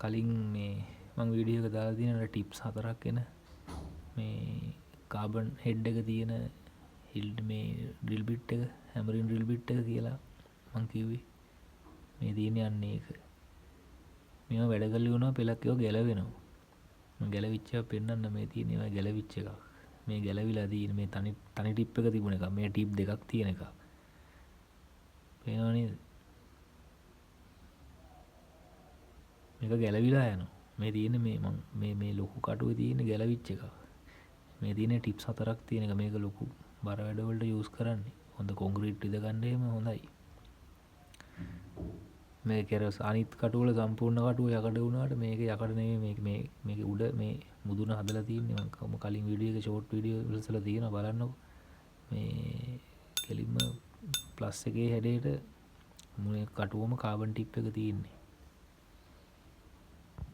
කලින් මේ මං වීඩියෝ එක දාලා තියෙන ටිප්ස් 4ක් එන මේ කාබන් හෙඩ් එක තියෙන හිල්ඩ් මේ ඩ්‍රිල් බිට් එක හැමරින් ඩ්‍රිල් බිට් එක කියලා මං කිව්වේ මේ තියෙන්නේ අන්න ඒක. මේවා වැඩ කරලා වුණා පෙලක් ඒවා ගැලවෙනවා. මම ගැලවිච්ච ඒවා පෙන්නන්න මේ තියෙන ඒවා ගැලවිච්ච එකක්. මේ ගැලවිලා තියෙන මේ තනි ටිප් එක තිබුණ එක. මේ ටිප් දෙකක් තියෙන එක. පේනව නේද? මේක ගැලවිලා යනවා. මේ තියෙන මේ ලොකු කටුවේ තියෙන ගැලවිච්ච එක. මේ තියෙන ටිප්ස් 4ක් තියෙන එක. මේක ලොකු බර වැඩ වලට යූස් කරන්නේ. හොඳ කොන්ක්‍රීට් ඉද ගන්න එහෙම හොඳයි. මේ කෙරස් අනිත් කටු වල සම්පූර්ණ කටුව යකඩ වුණාට මේක යකඩ නෙමෙයි මේක උඩ මේ මුදුන හදලා තියෙන්නේ මම කලින් වීඩියෝ එක ෂෝට් වීඩියෝ වලසලා තියෙනවා බලන්නකො මේ කෙලින්ම ප්ලස් එකේ හැඩයට මුනේ කටුවම කාබන් ටිප් එක තියෙන්නේ